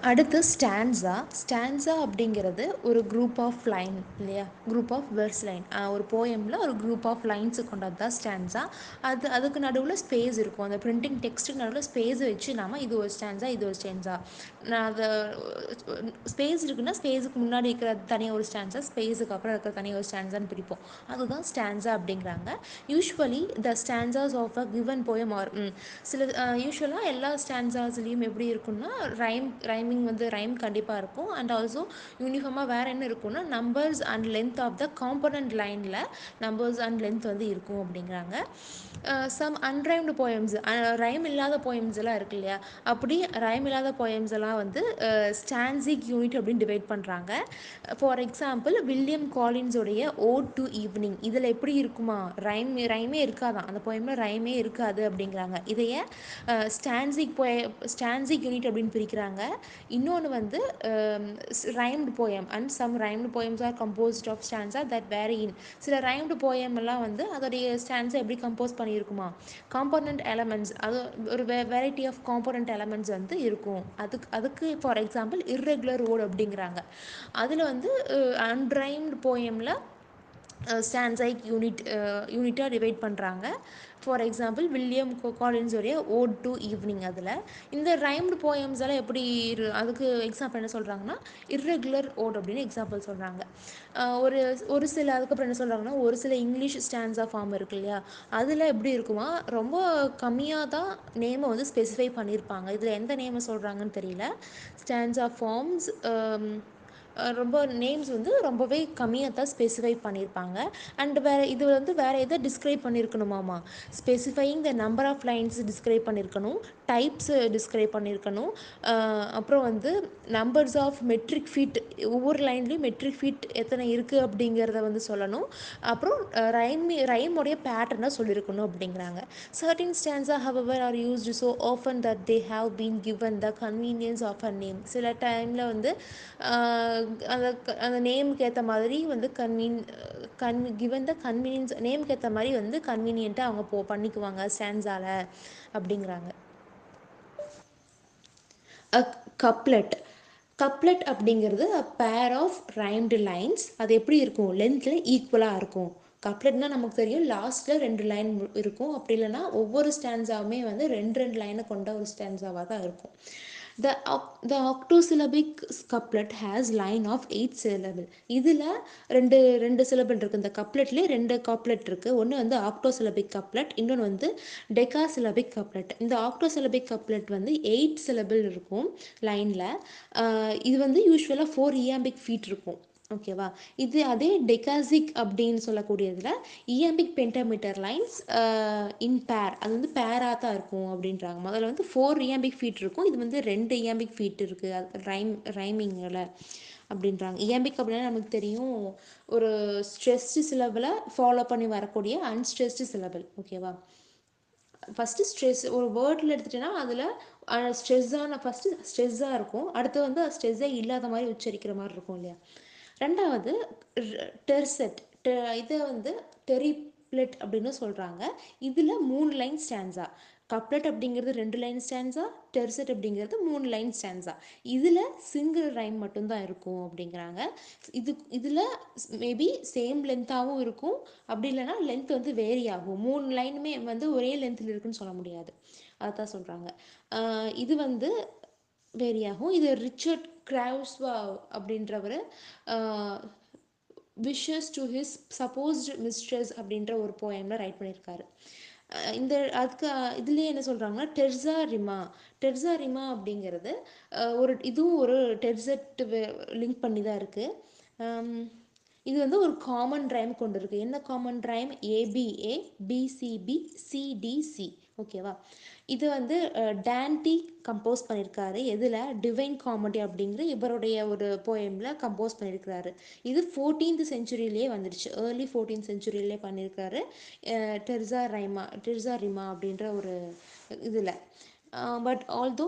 அடுத்து stanza. Stanza அப்படிங்கிறது ஒரு குரூப் ஆஃப் லைன் இல்லையா, குரூப் ஆஃப் வேர்ட்ஸ் லைன். ஒரு போயமில் ஒரு குரூப் ஆஃப் லைன்ஸு கொண்டது தான் ஸ்டான்ஸா. அதுக்கு நடுவில் ஸ்பேஸ் இருக்கும். அந்த பிரிண்டிங் டெக்ஸ்ட்டுக்கு நடுவில் ஸ்பேஸ் வச்சு நாம இது ஒரு ஸ்டான்ஸா இது ஒரு ஸ்டான்ஸா, நான் அதை ஸ்பேஸ் இருக்குன்னா ஸ்பேஸுக்கு முன்னாடி இருக்கிற தனியாக ஒரு ஸ்டான்ஸா, ஸ்பேஸுக்கு அப்புறம் இருக்கிற தனியாக ஒரு ஸ்டான்ஸான்னு பிரிப்போம். அதுதான் ஸ்டான்ஸா அப்படிங்கிறாங்க. Usually the stanzas of a given poem are சில யூஸ்வலாக எல்லா ஸ்டான்ஸாஸ்லேயும் எப்படி இருக்குன்னா ரைமிங் வந்து ரைம் கண்டிப்பாக இருக்கும். அண்ட் ஆல்சோ யூனிஃபார்மாக வேறு என்ன இருக்குன்னா numbers and length of the component லைனில் நம்பர்ஸ் அண்ட் லென்த் வந்து இருக்கும் அப்படிங்கிறாங்க. சம் அன்ரைம்டு போயம்ஸ், ரைம் இல்லாத போயம்ஸ் எல்லாம் இருக்கு இல்லையா, அப்படி ரைம் இல்லாத போயம்ஸ் எல்லாம் வந்து ஸ்டான்சிக் யூனிட் அப்படின்னு டிவைட் பண்ணுறாங்க. ஃபார் எக்ஸாம்பிள் வில்லியம் காலின்ஸோடைய ஓட் டு ஈவினிங், இதில் எப்படி இருக்குமா, ரைமே இருக்காதான், அந்த போயமில் ரைமே இருக்காது அப்படிங்கிறாங்க. இதையே ஸ்டான்சிக் யூனிட் அப்படின்னு பிரிக்கிறாங்க. இன்னொன்று வந்து rhymed poem and some rhymed poems are composed of stanza that vary in. சில ரைம்டு போயம் எல்லாம் வந்து அதோடைய ஸ்டான்ஸை எப்படி கம்போஸ் பண்ணியிருக்குமா, காம்போனண்ட் எலமெண்ட்ஸ், அது ஒரு வெரைட்டி ஆஃப் காம்போனண்ட் எலமெண்ட்ஸ் வந்து இருக்கும். அதுக்கு ஃபார் எக்ஸாம்பிள் இர்ரெகுலர் வேர்ட் அப்படிங்கிறாங்க. அதில் வந்து அன்ரைம்டு போயமில் ஸ்டான்ஸைக் யூனிட்டாக டிவைட் பண்ணுறாங்க. ஃபார் எக்ஸாம்பிள் வில்லியம் காலின்ஸோடைய ஓட் டு ஈவினிங். அதில் இந்த ரைம்டு போயம்ஸ் எல்லாம் எப்படி அதுக்கு எக்ஸாம்பிள் என்ன சொல்கிறாங்கன்னா இர்ரெகுலர் ஓட் அப்படின்னு எக்ஸாம்பிள் சொல்கிறாங்க. ஒரு ஒரு சில அதுக்கப்புறம் என்ன சொல்கிறாங்கன்னா ஒரு சில இங்கிலீஷ் ஸ்டான்ஸா ஃபார்ம் இருக்கு இல்லையா, அதில் எப்படி இருக்குமா, ரொம்ப கம்மியாக தான் நேமை வந்து ஸ்பெசிஃபை பண்ணியிருப்பாங்க. இதில் எந்த நேமை சொல்கிறாங்கன்னு தெரியல. ஸ்டான்ஸா ஃபார்ம்ஸ் ரொம்ப நேம்ஸ் வந்து ரொம்பவே கம்மியாக தான் ஸ்பெசிஃபை பண்ணியிருப்பாங்க. அண்ட் இது வந்து வேறு எதை டிஸ்கிரைப் பண்ணியிருக்கணுமாமா, specifying the number of lines describe பண்ணியிருக்கணும், டைப்ஸு டிஸ்கிரைப் பண்ணியிருக்கணும், அப்புறம் வந்து நம்பர்ஸ் ஆஃப் மெட்ரிக் ஃபீட், ஒவ்வொரு லைன்லேயும் மெட்ரிக் ஃபீட் எத்தனை இருக்குது அப்படிங்கிறத வந்து சொல்லணும். அப்புறம் ரைமோடைய பேட்டர்னை சொல்லியிருக்கணும் அப்படிங்கிறாங்க. Certain stanza however are used so often that they have been given the convenience of a name. சில டைமில் வந்து அந்த அந்த நேமுக்கு ஏற்ற மாதிரி வந்து கிவன் த கன்வீனியன்ஸ், நேமுக்கு ஏற்ற மாதிரி வந்து கன்வீனியண்ட்டாக அவங்க பண்ணிக்குவாங்க ஸ்டான்ஸால அப்படிங்கிறாங்க. அ கப்லெட். கப்லெட் அப்படிங்கிறது அ பேர் ஆஃப் ரைம்டு லைன்ஸ். அது எப்படி இருக்கும், லென்த்தில் ஈக்குவலாக இருக்கும். கப்லெட்னால் நமக்கு தெரியும் லாஸ்ட்டில் 2 லைன் இருக்கும். அப்படி இல்லைனா ஒவ்வொரு ஸ்டான்ஸாவுமே வந்து 2 லைனை கொண்ட ஒரு ஸ்டான்ஸாவாக தான் இருக்கும். The octosyllabic couplet has line of 8 syllable. இதில் ரெண்டு சிலபிள் இருக்குது. இந்த கப்லெட்லேயே 2 காப்லெட் இருக்குது. ஒன்று வந்து ஆக்டோசிலபிக் கப்லெட், இன்னொன்று வந்து டெகாசிலபிக் கப்லெட். இந்த ஆக்டோசிலபிக் கப்லெட் வந்து 8 சிலபிள் இருக்கும் லைனில். இது வந்து யூஸ்வலாக 4 இயாம்பிக் ஃபீட் இருக்கும். ஓகேவா. இது அதே டெகாசிக் அப்படின்னு சொல்லக்கூடியதில் இயாம்பிக் பென்டாமீட்டர் லைன்ஸ் இன் பேர், அது வந்து பேராக தான் இருக்கும் அப்படின்றாங்க. முதல்ல வந்து 4 இயாம்பிக் ஃபீட் இருக்கும், இது வந்து 2 இயாம்பிக் ஃபீட் இருக்குது அது ரைமிங்கில் அப்படின்றாங்க. இயாம்பிக் அப்படின்னா நமக்கு தெரியும் ஒரு ஸ்ட்ரெஸ்டு சிலபிளை ஃபாலோ பண்ணி வரக்கூடிய அன்ஸ்ட்ரெஸ்டு சிலபிள். ஓகேவா. ஃபஸ்ட்டு ஸ்ட்ரெஸ் ஒரு வேர்டில் எடுத்துகிட்டேன்னா அதில் ஃபஸ்ட்டு ஸ்ட்ரெஸ்ஸாக இருக்கும், அடுத்து வந்து ஸ்ட்ரெஸ்ஸே இல்லாத மாதிரி உச்சரிக்கிற மாதிரி இருக்கும் இல்லையா. ரெண்டாவது டெர்செட், இதை வந்து டெரிப்ளெட் அப்படின்னு சொல்கிறாங்க. இதில் 3 லைன் ஸ்டான்ஸா. கப்லெட் அப்படிங்கிறது 2 லைன் ஸ்டான்ஸா, டெர்செட் அப்படிங்கிறது 3 லைன் ஸ்டான்ஸா. இதில் சிங்கிள் ரைம் மட்டும்தான் இருக்கும் அப்படிங்கிறாங்க. இதில் மேபி சேம் லென்த்தாகவும் இருக்கும், அப்படி இல்லைனா லென்த் வந்து வேரி ஆகும். 3 லைனுமே வந்து ஒரே லென்த்தில் இருக்குன்னு சொல்ல முடியாது, அதுதான் சொல்கிறாங்க. இது வந்து வேரி ஆகும். இது ரிச்சர்ட் கிராவ்ஸ்வா அப்படின்றவர் wishes to his supposed mistress அப்படின்ற ஒரு போயமில் ரைட் பண்ணியிருக்காரு. இந்த அதுக்கு இதுலேயே என்ன சொல்கிறாங்கன்னா டெர்சா ரிமா அப்படிங்கிறது இதுவும் ஒரு டெர்செட் லிங்க் பண்ணி தான் இருக்குது. இது வந்து ஒரு காமன் ரைம் கொண்டு இருக்குது. என்ன common rhyme, ABA BCB CDC. ஓகேவா. இது வந்து டான்டி கம்போஸ் பண்ணியிருக்காரு. எதில், டிவைன் காமெடி அப்படிங்கிற இவருடைய ஒரு போயமில் கம்போஸ் பண்ணியிருக்கிறாரு. இது 14th செஞ்சுரியிலே வந்துடுச்சு, ஏர்லி 14th செஞ்சுரியிலே பண்ணியிருக்காரு. டெர்சா ரிமா அப்படின்ற ஒரு இதில். பட் ஆல்தோ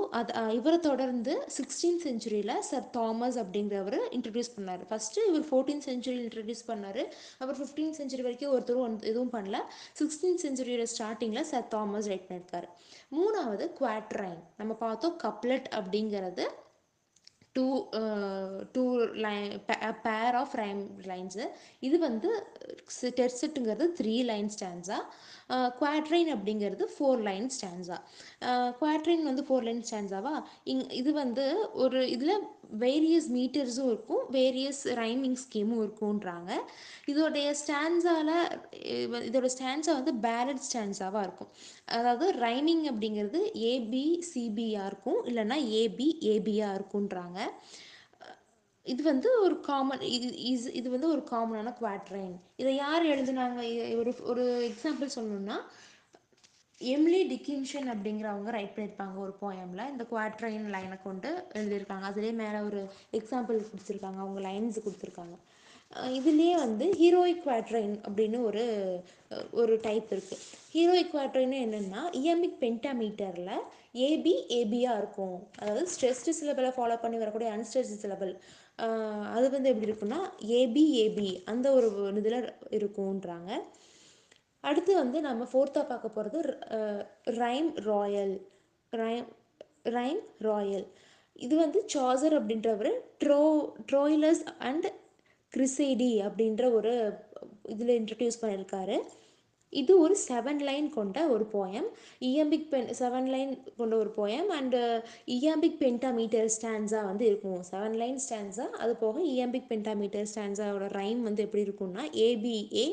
இவரை தொடர்ந்து 16th செஞ்சுரியில் சர் தாமஸ் அப்படிங்கிறவர் இன்ட்ரடியூஸ் பண்ணார். ஃபஸ்ட்டு இவர் 14th செஞ்சுரியில் இன்ட்ரடியூஸ் பண்ணார். அப்புறம் 15th செஞ்சுரி வரைக்கும் ஒருத்தரும் எதுவும் பண்ணல. 16th செஞ்சுரியோட ஸ்டார்டிங்கில் சர் தாமஸ் ரைட் பண்ணியிருக்காரு. மூணாவது குவாட்ரைன். நம்ம பார்த்தோம் கப்லெட் அப்படிங்கிறது two two line pair of rhyme lines. இது வந்து டெர்செட்டுங்கிறது 3 லைன் ஸ்டான்ஸா, குவாட்ரைன் அப்படிங்கிறது 4 லைன் ஸ்டான்ஸா. குவாட்ரைன் வந்து 4 லைன் ஸ்டான்ஸாவா. இது வந்து ஒரு இதில் வேரியஸ் மீட்டர்ஸும் இருக்கும், வேரியஸ் ரைமிங் ஸ்கீமும் இருக்குன்றாங்க. இதோட ஸ்டான்ஸா வந்து பேலட் ஸ்டான்ஸாவாக இருக்கும். அதாவது ரைமிங் அப்படிங்கிறது ஏபிசிபியாக இருக்கும், இல்லைன்னா ஏபிஏபியாக இருக்குன்றாங்க. இது வந்து ஒரு காமன் இது வந்து ஒரு காமனான குவாட்ரைன். இதை யார் எழுதுனாங்க? ஒரு ஒரு எக்ஸாம்பிள் சொல்லணும்னா, எம்லி டிக்கின்ஷன் அப்படிங்கிறவங்க ரைட் பண்ணியிருப்பாங்க ஒரு போயமில். இந்த குவாட்ரைன் லைனை கொண்டு எழுதியிருக்காங்க. அதுலேயே மேலே ஒரு எக்ஸாம்பிள் கொடுத்துருக்காங்க, அவங்க லைன்ஸ் கொடுத்துருக்காங்க. இதுலேயே வந்து ஹீரோயிக் குவாட்ரைன் அப்படின்னு ஒரு டைப் இருக்குது. ஹீரோயிக் குவாட்ரைன் என்னென்னா, இயமிக் பென்டாமீட்டரில் ஏபிஏபியாக இருக்கும். அதாவது ஸ்ட்ரெஸ்டு சிலபலை ஃபாலோ பண்ணி வரக்கூடிய அன்ஸ்ட்ரெஸ்டு சிலபல் அது வந்து எப்படி இருக்குன்னா ஏபிஏபி அந்த ஒரு இதில் இருக்கும்ன்றாங்க. அடுத்து வந்து நம்ம ஃபோர்த்தாக பார்க்க போகிறது rhyme Royal. Rhyme rhyme Royal இது வந்து சாசர் அப்படின்றவர் ட்ரோயிலஸ் அண்ட் கிரிசேடி அப்படின்ற ஒரு இதில் இன்ட்ரடியூஸ் பண்ணியிருக்காரு. இது ஒரு 7 லைன் கொண்ட ஒரு போயம். 7 லைன் கொண்ட ஒரு போயம் அண்ட் இயாம்பிக் பென்டாமீட்டர் ஸ்டான்ஸா வந்து இருக்கும். 7 லைன் ஸ்டான்ஸா, அது போக இயாம்பிக் பென்டாமீட்டர் ஸ்டான்ஸாவோட ரைம் வந்து எப்படி இருக்கும்னா ஏபிஏ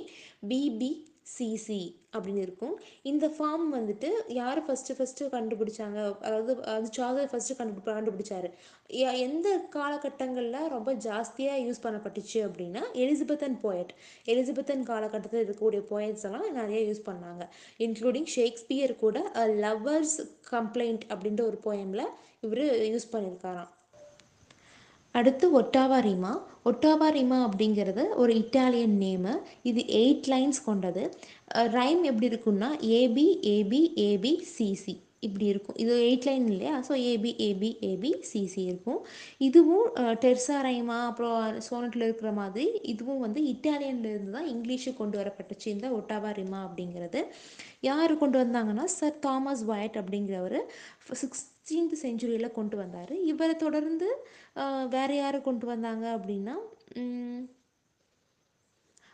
பிபிசிசி அப்படின்னு இருக்கும். இந்த ஃபார்ம் வந்துட்டு யார் ஃபஸ்ட்டு கண்டுபிடிச்சாங்க, அதாவது அது சார்லஸ் ஃபஸ்ட்டு கண்டுபிடிச்சாரு. எந்த காலகட்டங்களில் ரொம்ப ஜாஸ்தியாக யூஸ் பண்ணப்பட்டுச்சு அப்படின்னா எலிசபெத்தன் காலகட்டத்தில் இருக்கக்கூடிய போயட்ஸ் எல்லாம் நிறைய யூஸ் பண்ணாங்க. இன்க்ளூடிங் ஷேக்ஸ்பியர் கூட லவ்வர்ஸ் கம்ப்ளைண்ட் அப்படின்ற ஒரு போயமில் இவர் யூஸ் பண்ணியிருக்காராம். அடுத்து ஒட்டாவா ரீமா அப்படிங்கிறது ஒரு இட்டாலியன் நேமு. இது 8 லைன்ஸ் கொண்டது. ரைம் எப்படி இருக்குன்னா ஏபி இப்படி இருக்கும். இது 8 லைன் இல்லையா, ஸோ ஏபி இருக்கும். இதுவும் டெர்சா ரைமா அப்புறம் சோனட்டில் இருக்கிற மாதிரி இதுவும் வந்து இட்டாலியன்லேருந்து தான் இங்கிலீஷுக்கு கொண்டு வரப்பட்டுச்சு இந்த ஒட்டாவா ரிமா அப்படிங்கிறது. யார் கொண்டு வந்தாங்கன்னா சர் தாமஸ் வயட் அப்படிங்கிறவர் 16th செஞ்சுரியில் கொண்டு வந்தார். இவரை தொடர்ந்து வேறு யார் கொண்டு வந்தாங்க அப்படின்னா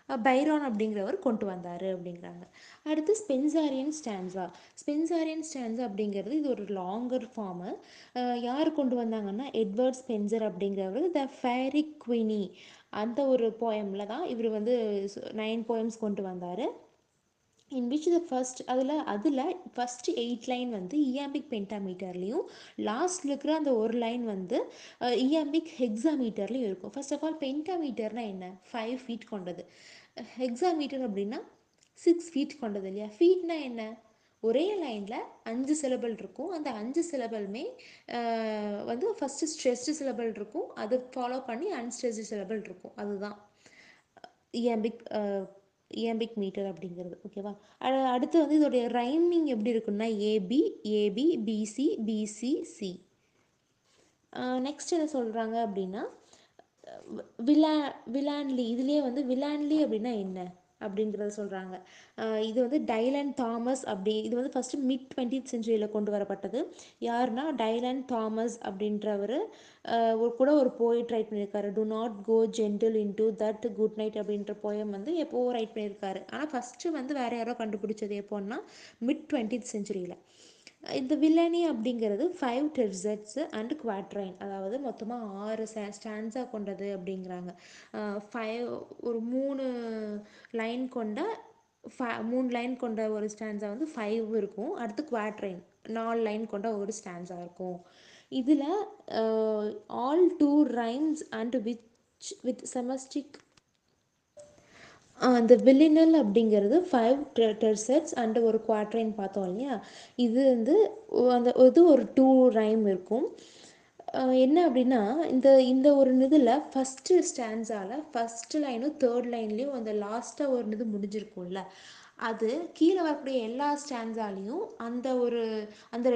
பைரான் அப்படிங்கிறவர் கொண்டு வந்தார் அப்படிங்கிறாங்க. அடுத்து ஸ்பென்சாரியன் ஸ்டான்ஸா அப்படிங்கிறது இது ஒரு லாங்கர் ஃபார்மு. யார் கொண்டு வந்தாங்கன்னா எட்வர்ட் ஸ்பென்சர் அப்படிங்கிறவர் த ஃபேரி குவினி அந்த ஒரு போயமில் தான் இவர் வந்து 9 போயம்ஸ் கொண்டு வந்தார். இன் விச் த அதில் ஃபஸ்ட் 8 லைன் வந்து இயாம்பிக் பென்டாமீட்டர்லேயும் லாஸ்ட்டில் இருக்கிற அந்த ஒரு லைன் வந்து இயாம்பிக் ஹெக்ஸாமீட்டர்லேயும் இருக்கும். ஃபர்ஸ்ட் ஆஃப் ஆல் பென்டாமீட்டர்னால் என்ன? 5 ஃபீட் கொண்டது. ஹெக்ஸாமீட்டர் அப்படின்னா 6 ஃபீட் கொண்டது இல்லையா. ஃபீட்னா என்ன? ஒரே லைனில் 5 சிலபல் இருக்கும். அந்த 5 சிலபலுமே வந்து ஃபஸ்ட்டு ஸ்ட்ரெஸ்டு சிலபல் இருக்கும், அதை ஃபாலோ பண்ணி அன்ஸ்ட்ரெஸ்டு சிலபல் இருக்கும். அதுதான் இயம்பிக் மீட்டர் அப்படிங்கிறது. ஓகேவா. அடுத்து வந்து இதோடைய ரைமிங் எப்படி இருக்குன்னா ஏபி பிசி. நெக்ஸ்ட் என்ன சொல்கிறாங்க அப்படின்னா விலான்லி. இதுலேயே வந்து விலான்லி அப்படின்னா என்ன அப்படிங்கிறத சொல்கிறாங்க. இது வந்து டைலன் தாமஸ் இது வந்து ஃபஸ்ட்டு மிட் 20th செஞ்சுரியில் கொண்டு வரப்பட்டது. யாருன்னா டைலன் தாமஸ் அப்படின்றவர் கூட ஒரு போயிட் ரைட் பண்ணியிருக்காரு. Do not go gentle into that good night அப்படின்ற போயம் வந்து எப்போவோ ரைட் பண்ணியிருக்காரு. ஆனால் ஃபஸ்ட்டு வந்து வேறு யாரோ கண்டுபிடிச்சது எப்போன்னா மிட் 20th செஞ்சுரியில். இந்த வில்லனி அப்படிங்கிறது 5 டெர்செட்ஸு அண்ட் குவாட்ரைன், அதாவது மொத்தமாக 6 ஸ்டான்ஸா கொண்டது அப்படிங்கிறாங்க. 5 ஒரு 3 லைன் கொண்ட 3 லைன் கொண்ட ஒரு ஸ்டான்ஸா வந்து 5 இருக்கும். அடுத்து குவாட்ரைன் 4 லைன் கொண்ட ஒரு ஸ்டான்ஸா இருக்கும். இதில் ஆல் 2 ரைம்ஸ் அண்ட் வித் செமஸ்டிக் அந்த வில்லினல் அப்படிங்கிறது 5 டெர்செட்ஸ் அண்ட் ஒரு குவாட்ரைன் பார்த்தோம் இல்லையா. இது வந்து இது ஒரு 2 ரைம் இருக்கும். என்ன அப்படின்னா இந்த ஒரு இதில் ஃபஸ்ட்டு ஸ்டான்ஸால் ஃபஸ்ட்டு லைனும் 3rd லைன்லேயும் அந்த லாஸ்ட்டாக ஒரு இது முடிஞ்சிருக்கும்ல, அது கீழே வரக்கூடிய எல்லா ஸ்டான்ஸாலையும் அந்த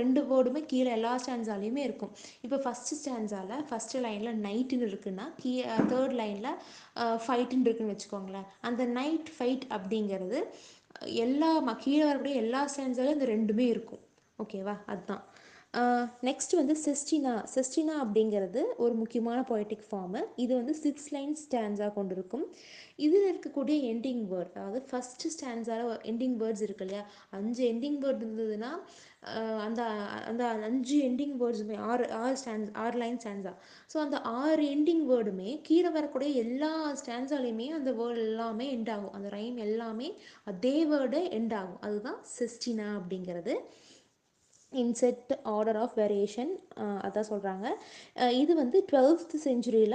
2 வேர்டுமே கீழே எல்லா ஸ்டான்ஸாலையுமே இருக்கும். இப்போ ஃபஸ்ட்டு ஸ்டான்ஸால் ஃபஸ்ட்டு லைனில் நைட்டுன்னு இருக்குன்னா 3rd லைனில் ஃபைட்டுன்னு இருக்குன்னு வச்சுக்கோங்களேன். அந்த நைட் ஃபைட் அப்படிங்கிறது கீழே வரக்கூடிய எல்லா ஸ்டான்ஸாலும் இந்த ரெண்டுமே இருக்கும். ஓகேவா. அதுதான் நெக்ஸ்ட் வந்து செஸ்டினா. செஸ்டினா அப்படிங்கிறது ஒரு முக்கியமான பொய்டிக் ஃபார்மு. இது வந்து 6 லைன் ஸ்டான்ஸாக கொண்டிருக்கும். இதில் இருக்கக்கூடிய எண்டிங் வேர்ட், அதாவது ஃபஸ்ட்டு ஸ்டான்ஸால் எண்டிங் வேர்ட்ஸ் இருக்கு இல்லையா, 5 எண்டிங் வேர்ட் இருந்ததுன்னா அந்த அந்த 5 எண்டிங் வேர்ட்ஸுமே ஆறு ஆறு ஸ்டான்ஸ் 6 லைன் ஸ்டான்ஸா. ஸோ அந்த 6 எண்டிங் வேர்டுமே கீழே வரக்கூடிய எல்லா ஸ்டான்ஸாலையுமே அந்த வேர்டு எல்லாமே எண்ட் ஆகும். அந்த ரைம் எல்லாமே அதே வேர்டு எண்ட் ஆகும். அதுதான் செஸ்டினா அப்படிங்கிறது. இன்செட் ஆர்டர் ஆஃப் வேரியேஷன், அதான் சொல்கிறாங்க. இது வந்து 12th செஞ்சுரியில்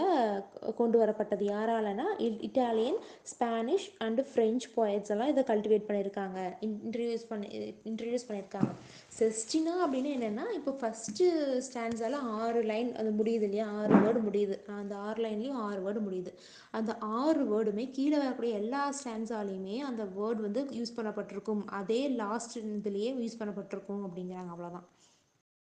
கொண்டு வரப்பட்டது. யாராலனா Italian, Spanish and French poets எல்லாம் இதை கல்டிவேட் பண்ணியிருக்காங்க, இன்ட்ரடியூஸ் பண்ணியிருக்காங்க. செஸ்டினா அப்படின்னு என்னென்னா, இப்போ ஃபஸ்ட்டு ஸ்டாண்ட்ஸால் 6 லைன் அது முடியுது இல்லையா, 6 வேர்டு முடியுது. அந்த 6 லைன்லேயும் 6 வேர்டு முடியுது. அந்த 6 வேர்டுமே கீழே வரக்கூடிய எல்லா ஸ்டாண்ட்ஸாலையுமே அந்த வேர்டு வந்து யூஸ் பண்ணப்பட்டிருக்கும், அதே லாஸ்ட் இதுலேயே யூஸ் பண்ணப்பட்டிருக்கும் அப்படிங்கிறாங்க. அவ்வளோதான்.